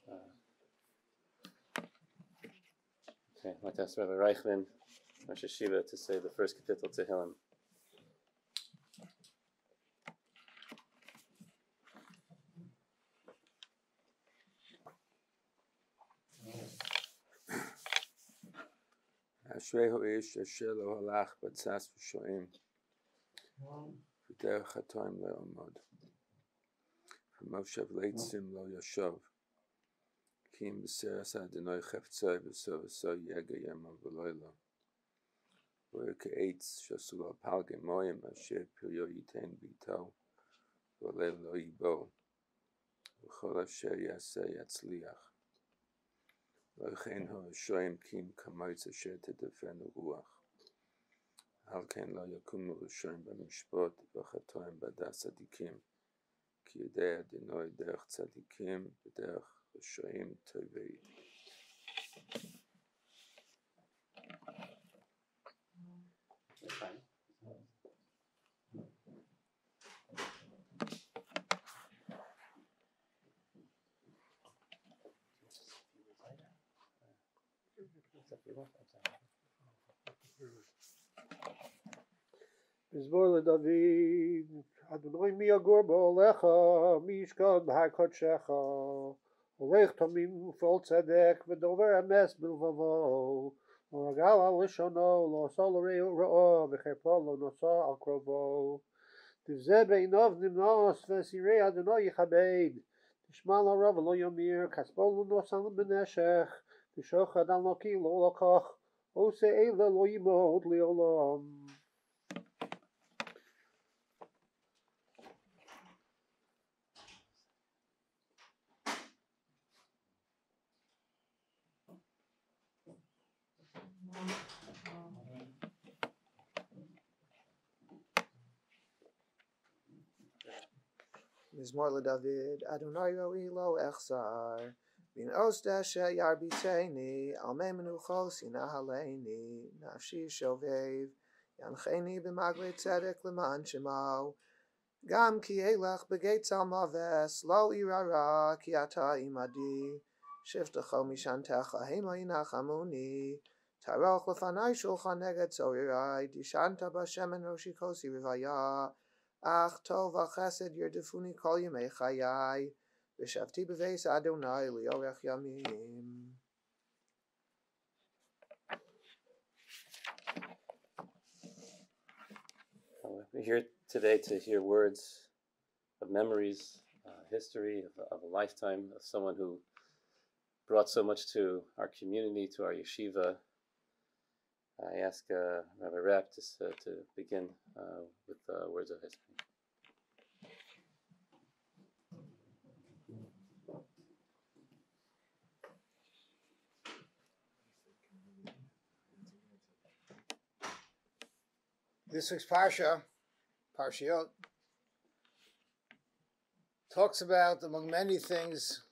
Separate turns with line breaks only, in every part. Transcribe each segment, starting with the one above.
Okay, I'd like to ask Rabbi Reichman, Rosh Hashiva, to say the first kapitel Tehillim.
אשריהו איש אשר לא הלך בצס ושועם ודרך הטועים לא עמוד ומושב לעצים לא ישב כי אם בסרס אדוני חפצי בסרסו יגע ימה ולילה הוא כעץ שעשו לו פלגי מים אשר פריו ייתן ביתו והלב לא ייבוא וכל אשר יעשה יצליח לא כן הרשעים קים כמוץ אשר תדפן רוח. על כן לא יקומו רשעים במשפט וחטאים בדעת צדיקים. כי יודע אדוני דרך צדיקים ודרך רשעים טובים.
מזמור לדוד, אדוני מי יגור באוהליך, מי ישכון בהר קודשך, הולך תמים ופעול צדק ודובר אמת בלבבו, לא רגל על לשונו, לא עשה לרעהו רעה, וחרפה לא נשא על קרובו. תבזה בעיניו נמנוס, וסירי אדוני יכבד, תשמע לרע ולא ימיר, כספו לא נשא בנשך, ושוחד על נקי לא לקח, עושה אלה לא ימות לעולם.
מזמור לדוד, אדוני רואי לא אחסר, בנעוז דשא ירביצני, על מי מנוחוס ינהלני, נפשי שובב, ינחני במעגלי צדק למען שמו, גם כי ילך בגיא צל מוות, לא אירא רע, כי אתה עמדי, שבתך משענתך המה ינחמוני, תערוך לפני שולחן נגד צורריי, דשנת בשמן ראשי כוסי רוויה, אך טוב וחסד ירדפוני כל ימי חיי, ושבתי בבית אדוני לאורך ימים.
We're here today to hear words of memories, history of a lifetime of someone who brought so much to our community, to our yeshiva. I ask Rabbi Rapp to begin with words of history.
This week's Parshiot, talks about, among many things,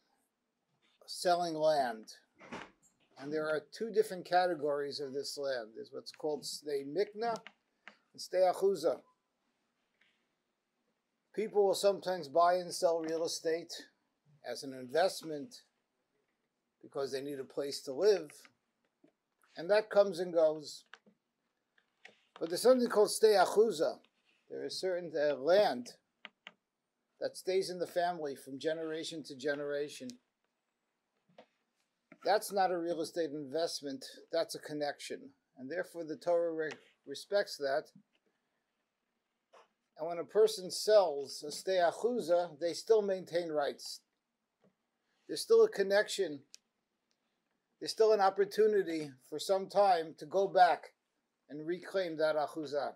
selling land. And there are two different categories of this land. There's what's called stei mikna and stei achuza. People will sometimes buy and sell real estate as an investment because they need a place to live. And that comes and goes. But there's something called stei achuza. There is certain land that stays in the family from generation to generation. That's not a real estate investment, that's a connection. And therefore the Torah respects that. And when a person sells a stei achuza, they still maintain rights. There's still a connection. There's still an opportunity for some time to go back and reclaim that achuza.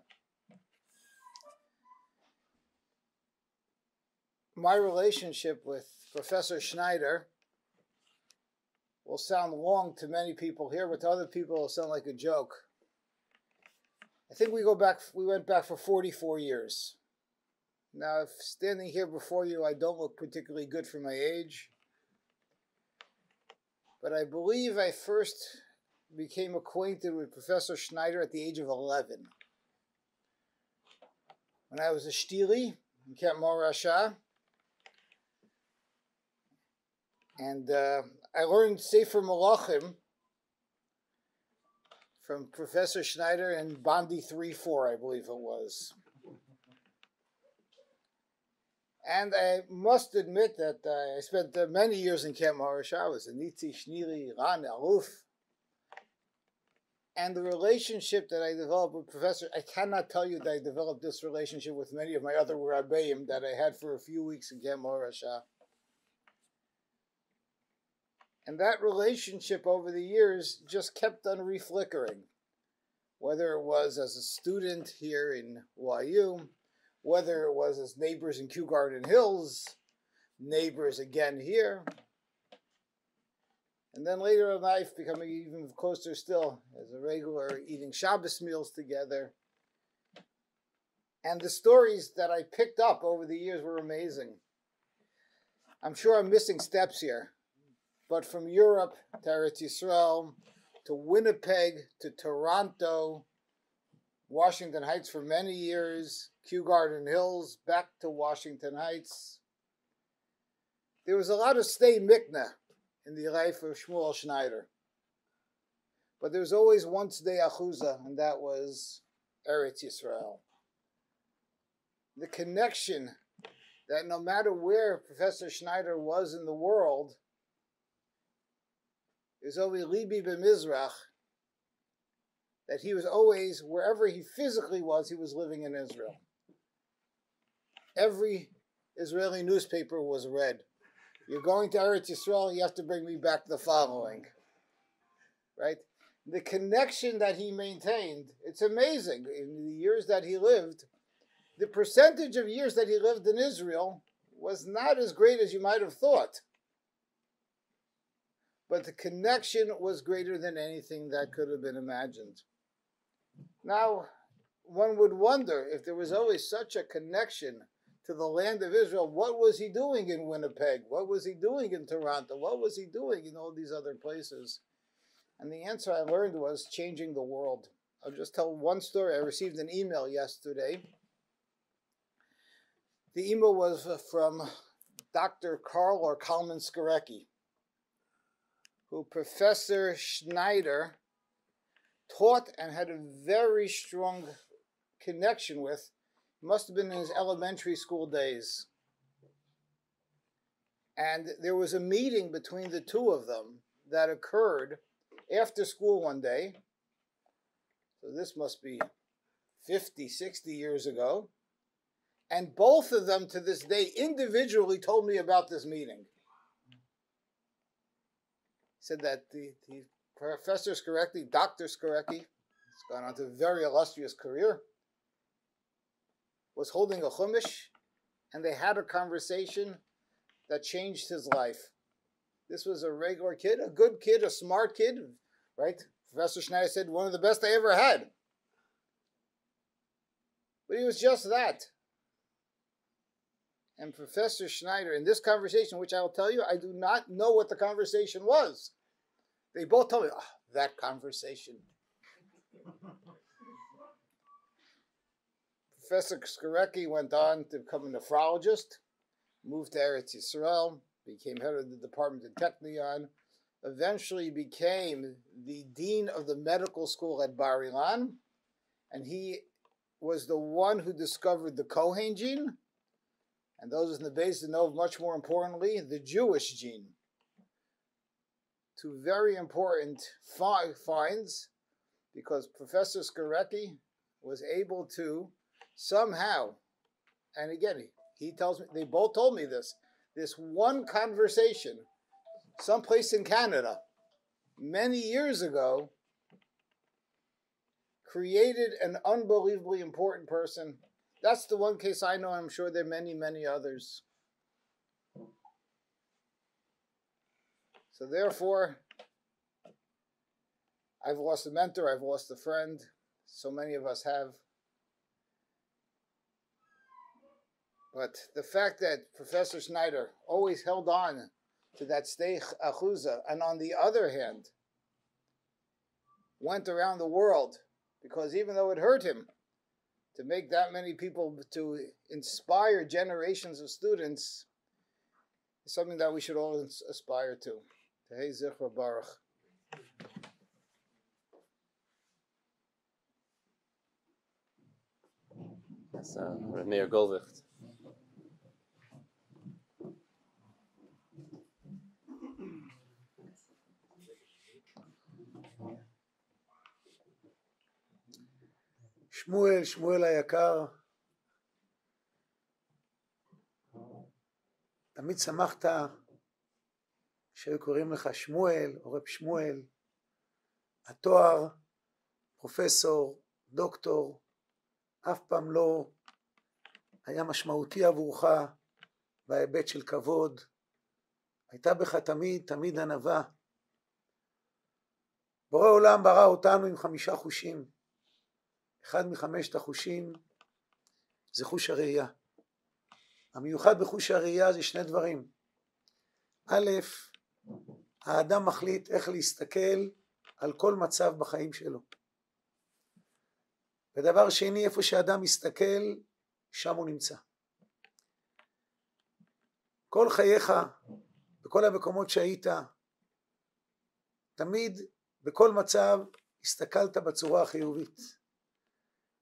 My relationship with Professor Schneider will sound long to many people here, but to other people it will sound like a joke. I think we went back for 44 years. Now, if standing here before you, I don't look particularly good for my age, but I believe I first became acquainted with Professor Schneider at the age of 11. When I was a shtili in Camp Morasha, And I learned Sefer Malachim from Professor Schneider in Bondi 3-4, I believe it was. And I must admit that I spent many years in Camp Maharsha. I was a Nitzi, Shnili, Ran, Aluf. And the relationship that I developed with Professor, I cannot tell you that I developed this relationship with many of my other Rabbeim that I had for a few weeks in Camp Maharsha. And that relationship over the years just kept on reflickering. Whether it was as a student here in YU, whether it was as neighbors in Kew Garden Hills, neighbors again here, and then later in life becoming even closer still as a regular eating Shabbos meals together. And the stories that I picked up over the years were amazing. I'm sure I'm missing steps here, but from Europe to Eretz Yisrael, to Winnipeg, to Toronto, Washington Heights for many years, Kew Garden Hills, back to Washington Heights. There was a lot of stay mikna in the life of Shmuel Schneider. But there was always one stay achuza, and that was Eretz Yisrael. The connection that no matter where Professor Schneider was in the world, is always libi b'mizrach, that he was always, wherever he physically was, he was living in Israel. Every Israeli newspaper was read. You're going to Eretz Yisrael, you have to bring me back the following. Right? The connection that he maintained, it's amazing. In the years that he lived, the percentage of years that he lived in Israel was not as great as you might have thought. But the connection was greater than anything that could have been imagined. Now, one would wonder if there was always such a connection to the land of Israel, what was he doing in Winnipeg? What was he doing in Toronto? What was he doing in all these other places? And the answer I learned was changing the world. I'll just tell one story. I received an email yesterday. The email was from Dr. Karl or Kalman Skorecki, who Professor Schneider taught and had a very strong connection with. Must have been in his elementary school days. And there was a meeting between the two of them that occurred after school one day. So this must be 50, 60 years ago. And both of them to this day individually told me about this meeting. Said that the Professor Skorecki, Dr. Skorecki, has gone on to a very illustrious career, was holding a chumash, and they had a conversation that changed his life. This was a regular kid, a good kid, a smart kid, right? Professor Schneider said, one of the best I ever had. But he was just that. And Professor Schneider, in this conversation, which I'll tell you, I do not know what the conversation was. They both told me, that conversation. Professor Skorecki went on to become a nephrologist, moved to Eretz Yisrael, became head of the department in Technion, eventually became the dean of the medical school at Bar Ilan, and he was the one who discovered the Cohen gene, and those in the base know, much more importantly, the Jewish gene. Two very important finds, because Professor Skorecki was able to somehow, and again, he tells me, they both told me this one conversation, someplace in Canada, many years ago, created an unbelievably important person. That's the one case I know, and I'm sure there are many, many others. So therefore, I've lost a mentor, I've lost a friend, so many of us have. But the fact that Professor Schneider always held on to that stei achuza, and on the other hand, went around the world, because even though it hurt him to make that many people, to inspire generations of students, is something that we should all aspire to. Tehei Zichra Baruch.
That's Meir Goldwicht.
שמואל היקר, תמיד שמחת שהיו קוראים לך שמואל או רב שמואל. התואר פרופסור, דוקטור, אף פעם לא היה משמעותי עבורך בהיבט של כבוד. הייתה בך תמיד ענווה. בורא עולם ברא אותנו עם 5 חושים. אחד מ5 החושים זה חוש הראייה. המיוחד בחוש הראייה זה 2 דברים. א', האדם מחליט איך להסתכל על כל מצב בחיים שלו. ודבר שני, איפה שאדם מסתכל, שם הוא נמצא. כל חייך, בכל המקומות שהיית, תמיד בכל מצב הסתכלת בצורה החיובית.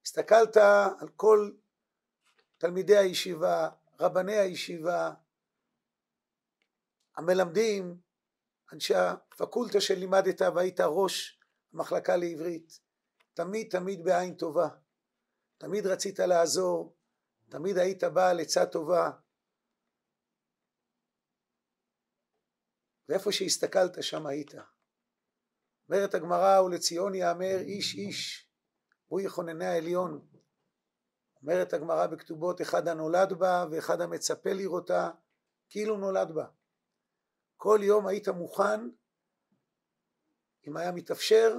הסתכלת על כל תלמידי הישיבה, רבני הישיבה, המלמדים, אנשי הפקולטה שלימדת והיית ראש המחלקה לעברית. תמיד בעין טובה. תמיד רצית לעזור, תמיד היית בא לעצה טובה. ואיפה שהסתכלת שם היית. אומרת הגמרא, ולציון יאמר איש הוא יכוננה העליון. אומרת הגמרא בכתובות, אחד הנולד בה ואחד המצפה לראותה כאילו נולד בה. כל יום היית מוכן, אם היה מתאפשר,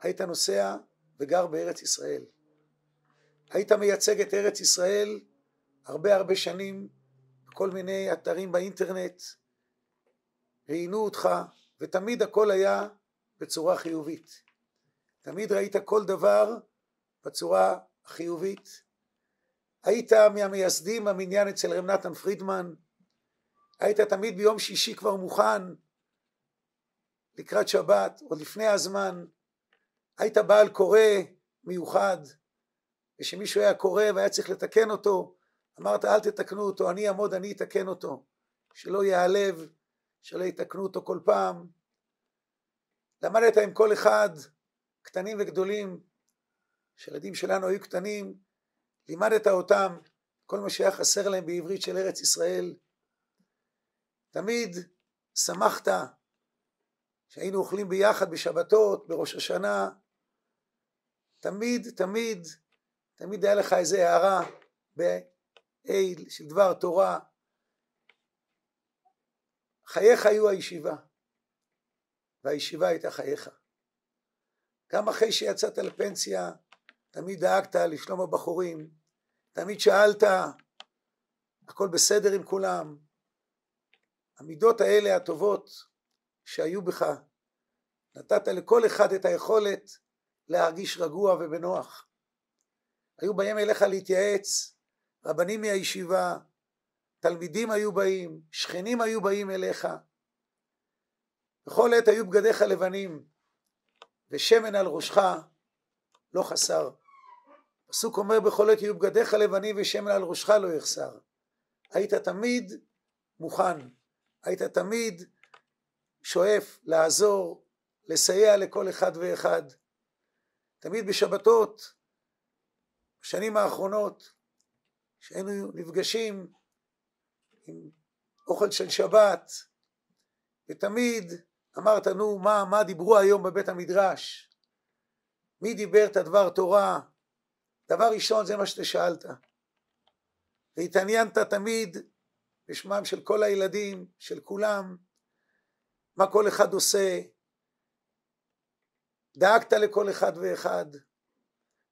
היית נוסע וגר בארץ ישראל. היית מייצג את ארץ ישראל הרבה שנים בכל מיני אתרים באינטרנט, ראיינו אותך, ותמיד הכל היה בצורה חיובית. תמיד ראית כל דבר בצורה חיובית. היית מהמייסדים המניין אצל רב נתן פרידמן. היית תמיד ביום שישי כבר מוכן לקראת שבת, עוד לפני הזמן. היית בעל קורא מיוחד, ושמישהו היה קורא והיה צריך לתקן אותו, אמרת אל תתקנו אותו, אני אעמוד, אני אתקן אותו, שלא יעלב, שלא יתקנו אותו כל פעם. למדת עם כל אחד, קטנים וגדולים, שילדים שלנו היו קטנים, לימדת אותם כל מה שהיה חסר להם בעברית של ארץ ישראל. תמיד שמחת שהיינו אוכלים ביחד בשבתות, בראש השנה. תמיד היה לך איזה הערה בעיל של דבר תורה. חייך היו הישיבה, והישיבה הייתה חייך. גם אחרי שיצאת לפנסיה, תמיד דאגת לשלום הבחורים, תמיד שאלת, הכל בסדר עם כולם. המידות האלה הטובות שהיו בך, נתת לכל אחד את היכולת להרגיש רגוע ובנוח. היו באים אליך להתייעץ, רבנים מהישיבה, תלמידים היו באים, שכנים היו באים אליך. בכל עת היו בגדיך לבנים, ושמן על ראשך לא חסר. הפסוק אומר בכל עת יהיו בגדיך לבנים ושמן על ראשך לא יחסר. היית תמיד מוכן, היית תמיד שואף לעזור, לסייע לכל אחד ואחד. תמיד בשבתות, בשנים האחרונות, שהיינו נפגשים עם אוכל של שבת, ותמיד אמרת, נו, מה דיברו היום בבית המדרש? מי דיבר את הדבר תורה? דבר ראשון זה מה ששאלת. והתעניינת תמיד בשמם של כל הילדים, של כולם, מה כל אחד עושה. דאגת לכל אחד ואחד.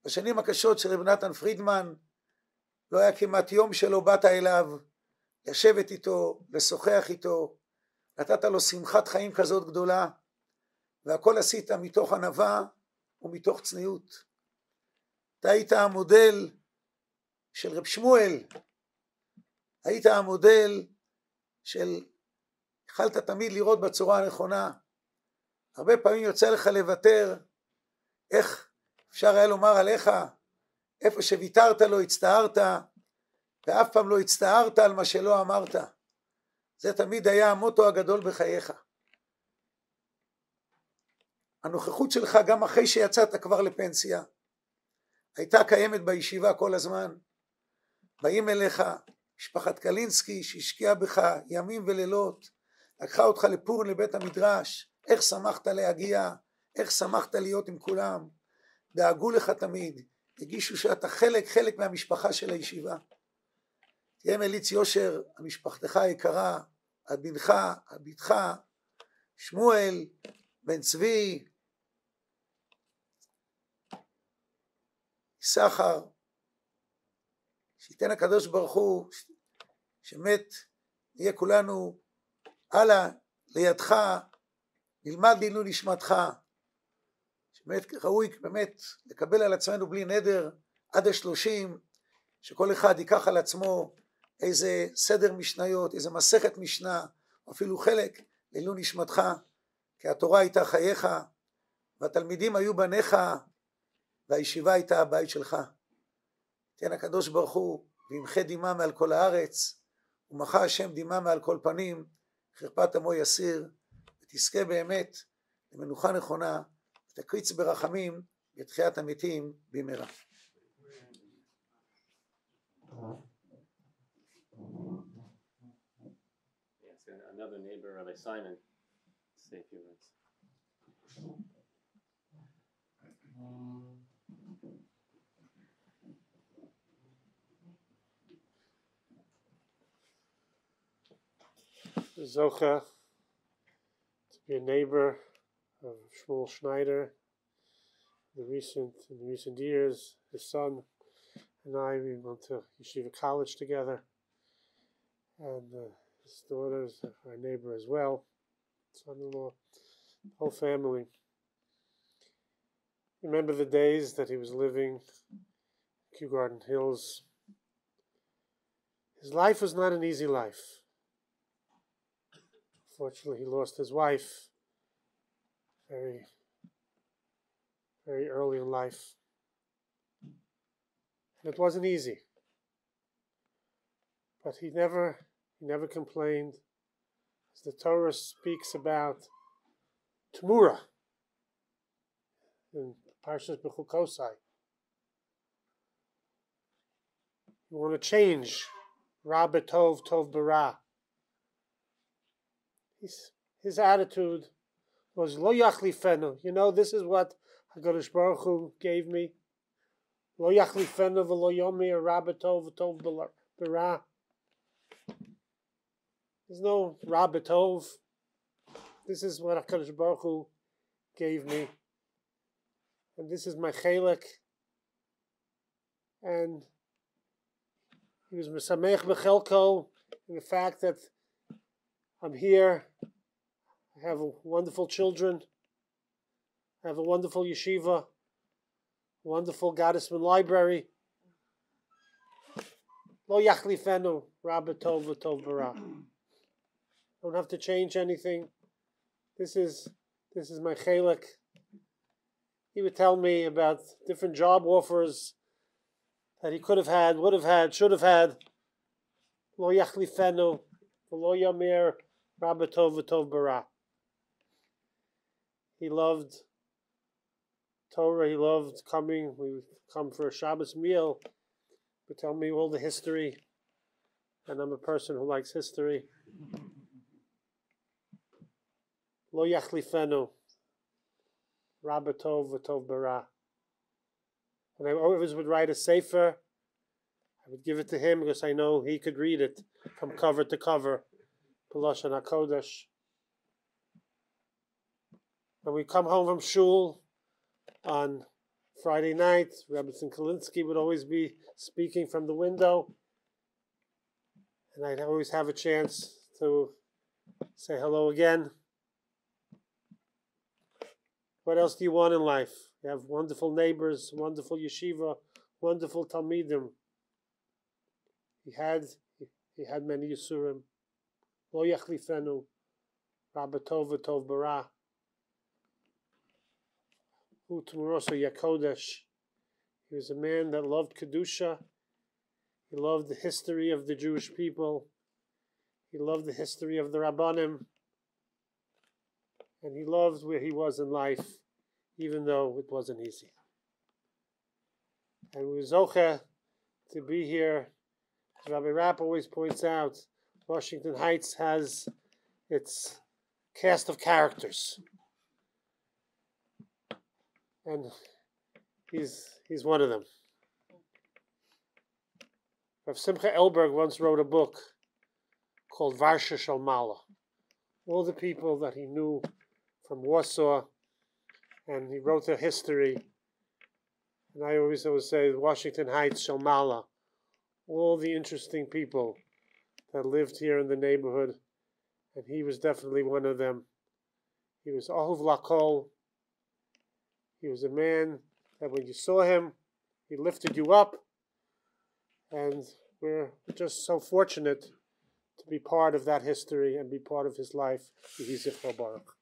בשנים הקשות של רב נתן פרידמן, לא היה כמעט יום שלא באת אליו, לשבת איתו, לשוחח איתו, נתת לו שמחת חיים כזאת גדולה, והכל עשית מתוך ענווה ומתוך צניעות. אתה היית המודל של רב שמואל, היית המודל
של יכלת תמיד לראות בצורה הנכונה. הרבה פעמים יוצא לך לוותר, איך אפשר היה לומר עליך, איפה שוויתרת לא הצטערת, ואף פעם לא הצטערת על מה שלא אמרת. זה תמיד היה המוטו הגדול בחייך. הנוכחות שלך גם אחרי שיצאת כבר לפנסיה, הייתה קיימת בישיבה כל הזמן. באים אליך משפחת קלינסקי שהשקיעה בך ימים ולילות, לקחה אותך לפורן לבית המדרש, איך שמחת להגיע, איך שמחת להיות עם כולם, דאגו לך תמיד, הגישו שאתה חלק מהמשפחה של הישיבה. תהיה מליץ יושר, המשפחתך היקרה, עד בנך, עד ביתך, שמואל, בן צבי, סחר, שיתן הקדוש ברוך הוא, שמת נהיה כולנו הלאה לידך, נלמד לעילוי נשמתך, שבאמת ראוי באמת לקבל על עצמנו בלי נדר עד 30, שכל אחד ייקח על עצמו איזה סדר משניות, איזה מסכת משנה, או אפילו חלק לעילוי נשמתך, כי התורה הייתה חייך, והתלמידים היו בניך, והישיבה הייתה הבית שלך. תן הקדוש ברוך הוא וימחה דמעה מעל כל הארץ, ומחה השם דמעה מעל כל פנים, חרפת עמו יסיר, ותזכה באמת למנוחה נכונה, ותקריץ ברחמים בתחיית המתים במהרה.
Another neighbor, Rabbi Simon, say a few words.
Zocha, to be a neighbor of Shmuel Schneider. In recent years, his son and I, we went to Yeshiva College together, and his daughter's our neighbor as well, son-in-law, the whole family. Remember the days that he was living in Kew Garden Hills. His life was not an easy life. Fortunately, he lost his wife very, very early in life. And it wasn't easy. But he never complained. As the Torah speaks about Tmura in Parshas Bechukosai. You want to change Ra B'Tov, Tov B'Ra. His attitude was Lo Yachlifenu. You know, this is what HaKadosh Baruch Hu gave me. Lo Yachlifenu v'lo yomi Ra B'Tov, Tov B'Ra. There's no Ra B'Tov. This is what HaKadosh Baruch Hu gave me. And this is my chelek. And he was Mesamech B'Chelko in the fact that I'm here, I have wonderful children, I have a wonderful yeshiva, a wonderful Goddessman library. Lo yachlifenu Ra B'Tov v'Tov B'Ra. Don't have to change anything. This is my chelek. He would tell me about different job offers that he could have had, would have had, should have had. Lo yachlifenu v'lo yamir Ra B'Tov v'Tov B'Ra. He loved Torah, he loved coming. We would come for a Shabbos meal. He would tell me all the history. And I'm a person who likes history. Lo yachlifenu Ra B'Tov v'Tov B'Ra. And I always would write a sefer. I would give it to him because I know he could read it from cover to cover. B'Lashon HaKodesh. When we come home from shul on Friday night, Rebbe Kalinsky would always be speaking from the window, and I'd always have a chance to say hello again. What else do you want in life? You have wonderful neighbors, wonderful yeshiva, wonderful talmidim. He had many yisurim. Lo yachlifenu, Rabba Tov v'Tov bara. Hu Tmuroso Yakodesh. He was a man that loved Kedusha. He loved the history of the Jewish people. He loved the history of the Rabbanim. And he loved where he was in life, even though it wasn't easy. And we were zoche to be here. As Rabbi Rapp always points out, Washington Heights has its cast of characters. And he's one of them. Rav Simcha Elberg once wrote a book called Varsha Shalmala. All the people that he knew from Warsaw, and he wrote their history. And I always say Washington Heights Shalmala. All the interesting people that lived here in the neighborhood, and he was definitely one of them. He was Ahuv Lakol. He was a man that when you saw him, he lifted you up. And we're just so fortunate to be part of that history and be part of his life. Yehi Zichro Baruch.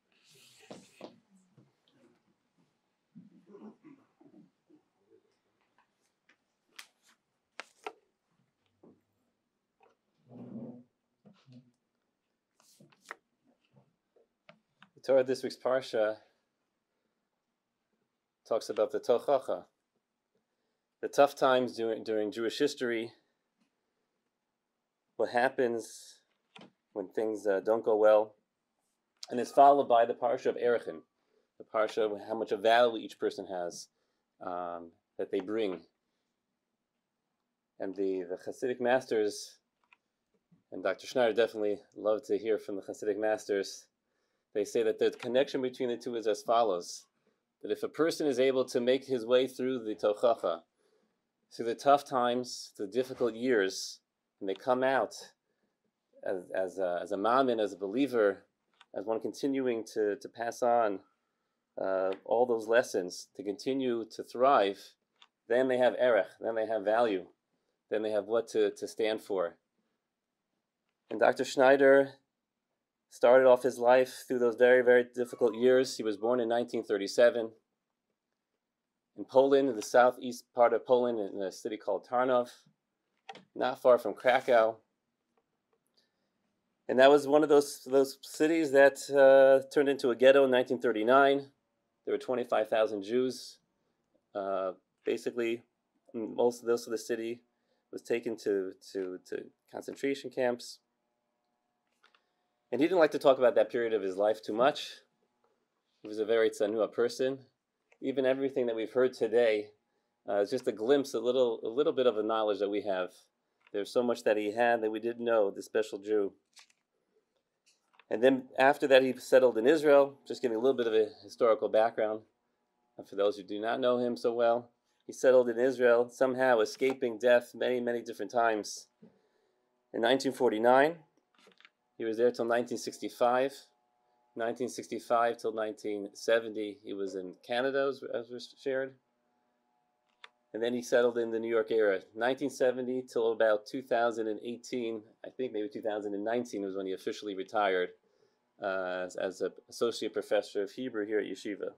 The Torah this week's Parsha talks about the Tochacha, the tough times during Jewish history, what happens when things don't go well, and it's followed by the Parsha of Erechin, the Parsha of how much of value each person has that they bring. And the Hasidic masters, and Dr. Schneider definitely loved to hear from the Hasidic masters, they say that the connection between the two is as follows, that if a person is able to make his way through the Tochacha, through the tough times, the difficult years, and they come out as a ma'amin, as a believer, as one continuing to pass on all those lessons, to continue to thrive, then they have erech, then they have value, then they have what to stand for. And Dr. Schneider started off his life through those very, very difficult years. He was born in 1937 in Poland, in the southeast part of Poland, in a city called Tarnów, not far from Krakow. And that was one of those cities that turned into a ghetto in 1939. There were 25,000 Jews. Basically, most of the city was taken to concentration camps. And he didn't like to talk about that period of his life too much. He was a very tzanua person. Even everything that we've heard today is just a glimpse, a little bit of the knowledge that we have. There's so much that he had that we didn't know, the special Jew. And then after that, he settled in Israel, just giving a little bit of a historical background. And for those who do not know him so well, he settled in Israel, somehow escaping death many, many different times. In 1949, he was there till 1965. 1965 till 1970, he was in Canada, as was shared. And then he settled in the New York area. 1970 till about 2018, I think maybe 2019 was when he officially retired as an associate professor of Hebrew here at Yeshiva.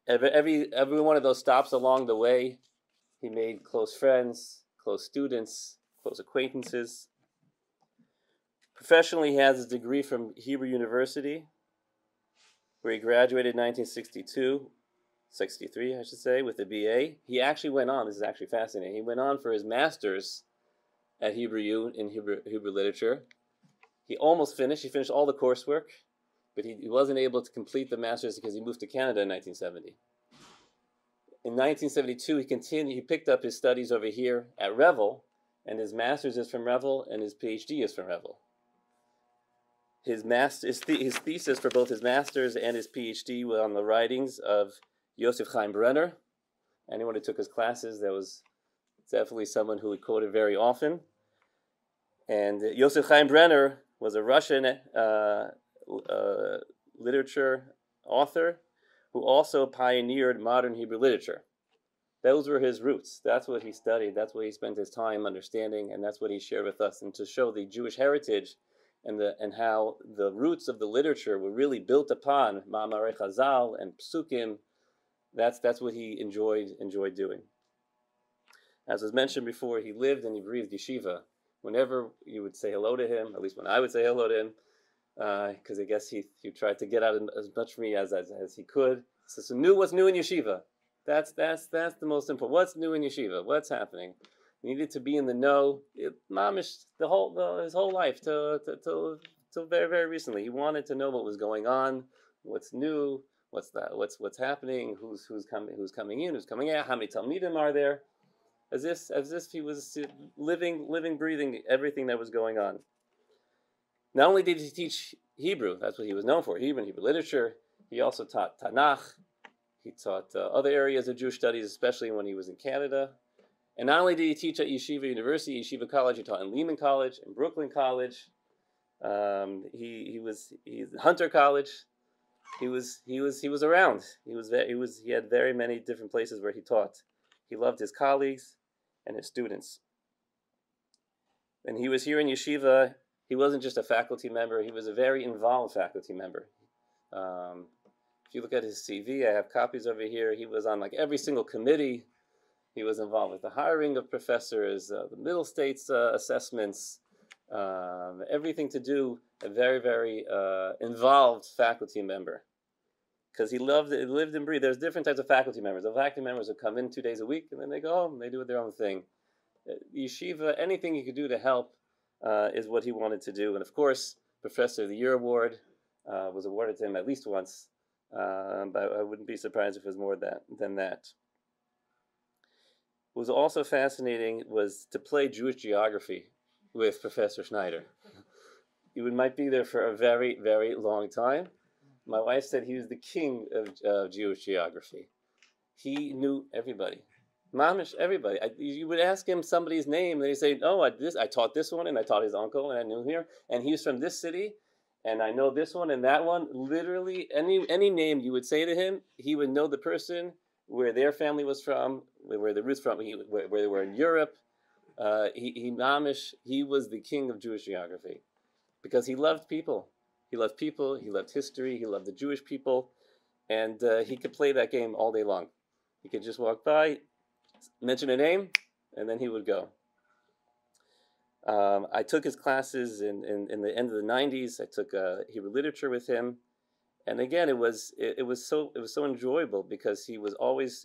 Every one of those stops along the way, he made close friends, close students, close acquaintances. Professionally, he has his degree from Hebrew University, where he graduated in 1963, I should say, with a BA. He actually went on, this is actually fascinating, he went on for his master's at Hebrew U in Hebrew literature. He almost finished, he finished all the coursework, but he wasn't able to complete the master's because he moved to Canada in 1970. In 1972, he picked up his studies over here at Revel, and his master's is from Revel, and his PhD is from Revel. His thesis for both his master's and his PhD were on the writings of Yosef Chaim Brenner. Anyone who took his classes, that was definitely someone who he quoted very often. And Yosef Chaim Brenner was a Russian literature author who also pioneered modern Hebrew literature. Those were his roots. That's what he studied. That's what he spent his time understanding, and that's what he shared with us. And to show the Jewish heritage and how the roots of the literature were really built upon Ma'amarei Chazal and Psukim, that's what he enjoyed doing. As was mentioned before, he lived and he breathed yeshiva. Whenever you would say hello to him, at least when I would say hello to him, because I guess he tried to get out as much from me as he could. So what's new in yeshiva? That's the most important. What's new in yeshiva? What's happening? He needed to be in the know. Mamish his whole life till very, very recently. He wanted to know what was going on, what's new, what's happening, who's coming in, who's coming out, how many talmidim are there, as if he was living, breathing everything that was going on. Not only did he teach Hebrew, that's what he was known for, Hebrew and Hebrew literature. He also taught Tanakh. He taught other areas of Jewish studies, especially when he was in Canada. And not only did he teach at Yeshiva University, Yeshiva College, he taught in Lehman College, in Brooklyn College. He was Hunter College. He was around. He had very many different places where he taught. He loved his colleagues and his students. And he was here in Yeshiva. He wasn't just a faculty member. He was a very involved faculty member. If you look at his CV, I have copies over here. He was on like every single committee. He was involved with the hiring of professors, the Middle States assessments, everything to do. A very, very involved faculty member. Because he lived and breathed. There's different types of faculty members. The faculty members would come in 2 days a week, and then they go home. They do their own thing. Yeshiva, anything he could do to help is what he wanted to do. And of course, Professor of the Year Award was awarded to him at least once. But I wouldn't be surprised if it was more than that. What was also fascinating was to play Jewish geography with Professor Schneider. He might be there for a very, very long time. My wife said he was the king of Jewish geography. He knew everybody. Mamish, everybody. You would ask him somebody's name, and he'd say, "Oh, I taught this one, and I taught his uncle, and I knew here, and he's from this city, and I know this one and that one." Literally, any name you would say to him, he would know the person, where their family was from, where the roots from, where they were in Europe. He was the king of Jewish geography because he loved people. He loved people. He loved history. He loved the Jewish people, and he could play that game all day long. He could just walk by, mention a name, and then he would go. I took his classes in the end of the 90s. I took Hebrew literature with him, and again, it was so enjoyable because he was always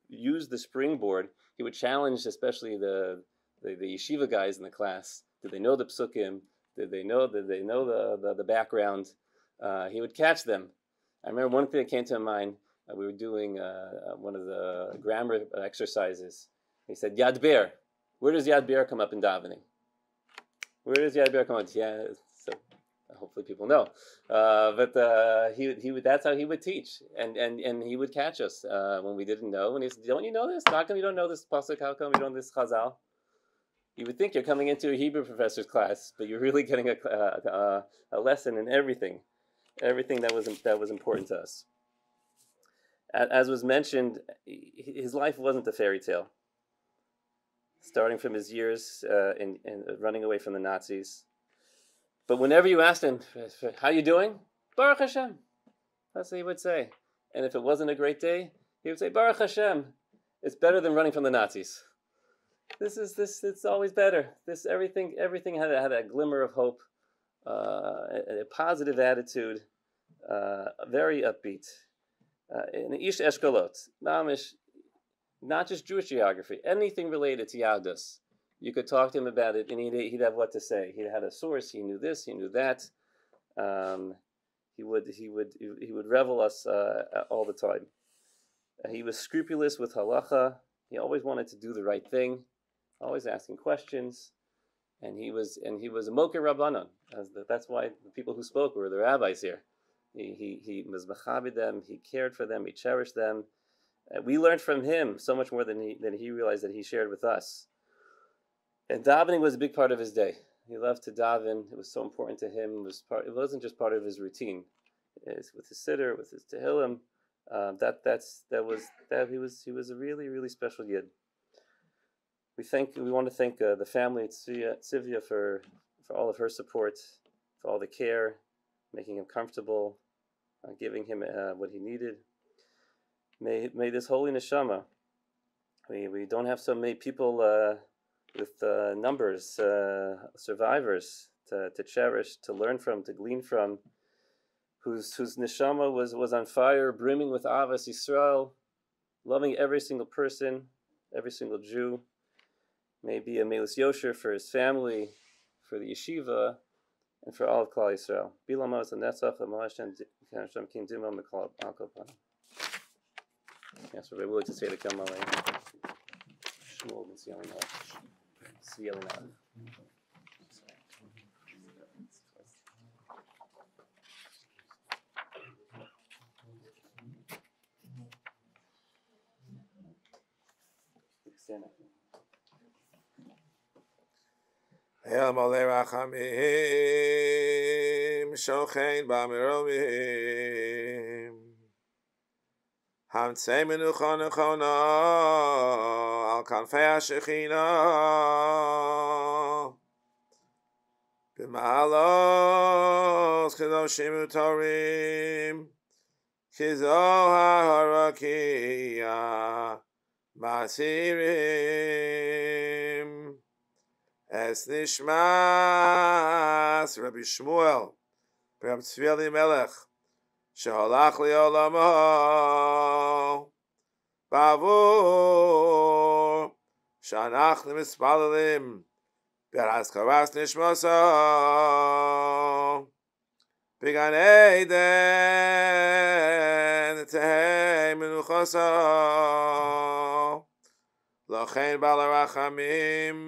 used the springboard. He would challenge, especially the yeshiva guys in the class. Did they know the psukim? Did they know the background? He would catch them. I remember one thing that came to mind. We were doing one of the grammar exercises. He said, Yad Ber. Where does Yad Ber come up in davening? Where does Yad Ber come up? Yeah, so hopefully people know. But he would. That's how he would teach, and he would catch us when we didn't know. And he said, "Don't you know this? How come you don't know this pasuk? How come you don't know this chazal?" You would think you're coming into a Hebrew professor's class, but you're really getting a lesson in everything that was important to us. As was mentioned, his life wasn't a fairy tale. Starting from his years in running away from the Nazis. But whenever you asked him, "How you doing?" Baruch Hashem. That's what he would say. And if it wasn't a great day, he would say, Baruch Hashem. It's better than running from the Nazis. It's always better. Everything had a glimmer of hope, a positive attitude, very upbeat. In Ish Eshkolot, Mamish, not just Jewish geography, anything related to Yadus. You could talk to him about it, and he'd have what to say. He had a source. He knew this. He knew that. He would revel us all the time. He was scrupulous with halacha. He always wanted to do the right thing, always asking questions, and he was a moker rabbanon. That's why the people who spoke were the rabbis here. He was mechabed them. He cared for them. He cherished them. We learned from him so much more than he realized that he shared with us. And davening was a big part of his day. He loved to daven. It was so important to him. It wasn't just part of his routine. It's with his siddur, with his tehillim. He was a really, really special yid. We want to thank the family at Sivya for all of her support, for all the care, making him comfortable, giving him what he needed. May this holy neshama. We don't have so many people with numbers, survivors to cherish, to learn from, to glean from, whose neshama was on fire, brimming with Avas Yisrael, loving every single person, every single Jew. Maybe a Melis Yosher for his family, for the yeshiva, and for all of Klal Yisrael. Bilamos and Netzach and Hashem King Dima Mikol Alkopan. Yes, we're willing to say the Kamalei. Shmuel and Sion.
El Malei Rachamim Shochein B'Amiromim Hamtzei Menucha Nechona Al Kanfei HaShechina B'Ma'alos Kedoshim Utorim Kizohar HaRakiya Masirim Es Nishmas Rabbi Shmuel Rabbi Iyar Sheholach Li'olamo Bavur Shanachnu Mispalalim B'Haskaras Nishmaso B'Gan Eden Tehei Menuchaso Lochein Bala Rachamim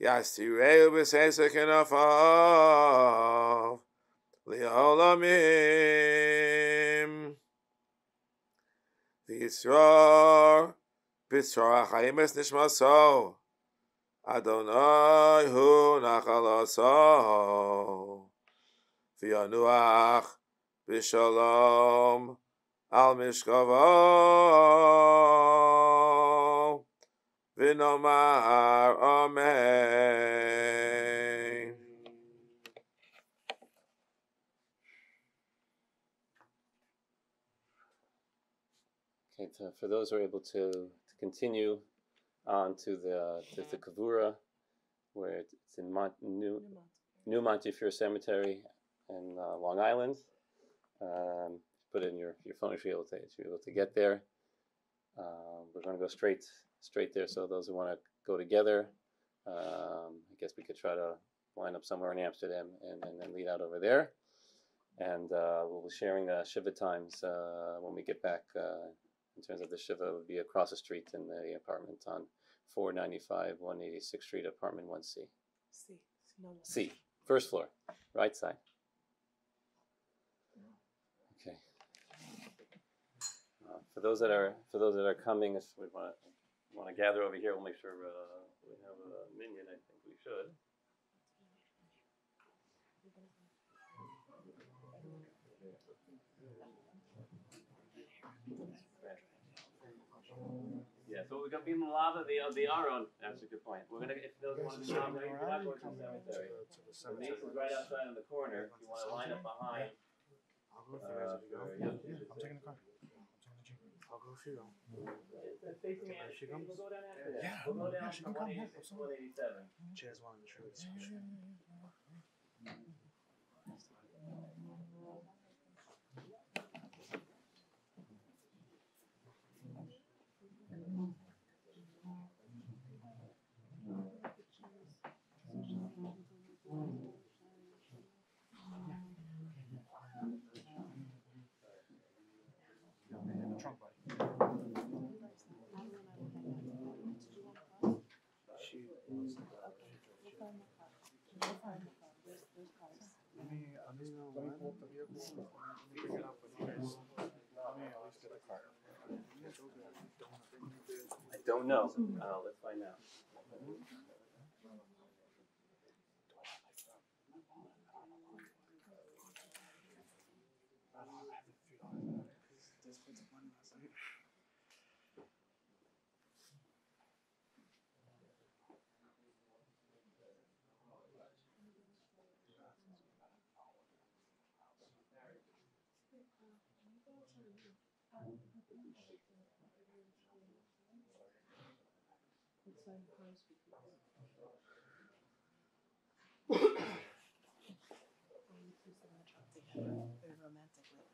Yastireu B'Seisei Kenofav Li'olamim V'Yisror B'Yisror HaChaim Es Nishmaso Adonai Hu Nachalaso V'Yanuach B'Shalom Al Mishkavo V'Nomar Amen.
Okay, for those who are able to continue on to the Kavura, where it's in New Montefiore Cemetery in Long Island. Put it in your phone if you're able to get there. We're going to go straight there. So those who want to go together, I guess we could try to line up somewhere in Amsterdam and then lead out over there. And we'll be sharing Shiva times when we get back. In terms of the Shiva, it would be across the street in the apartment on 495 186th Street, apartment 1C. C, first floor, right side. Okay. For those that are coming, if we want to gather over here, we'll make sure we have a minion. I think we should. Yeah, so we're going to be in the lava, the Aron. That's a good point. We're going to, if those want to be on, we're not going to the cemetery. The mason's right outside in the corner. If you want to line up behind.
I'll go if you guys are going. Yeah, I'm taking the car. I'll go if you go.
It's facing Amsterdam. We'll go down after that.
Yeah,
We'll go down
she
from
can come.
186 to 187.
She has one in the truth.
I don't know. Let's find out.
Very romantically.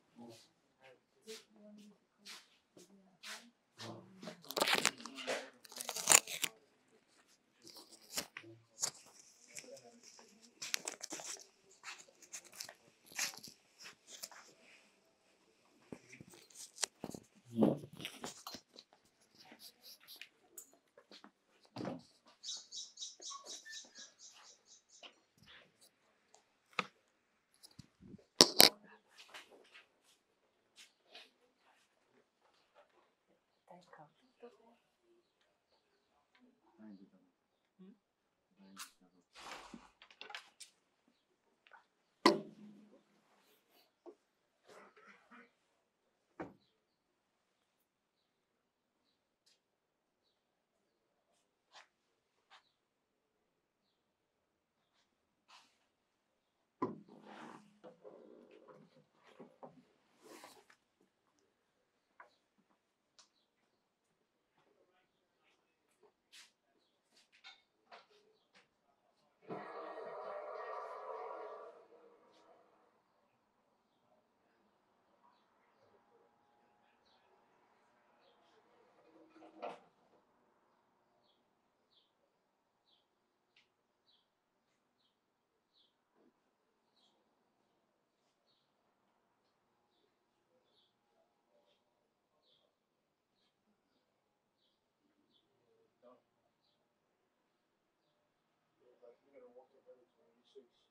We're gonna walk to 26.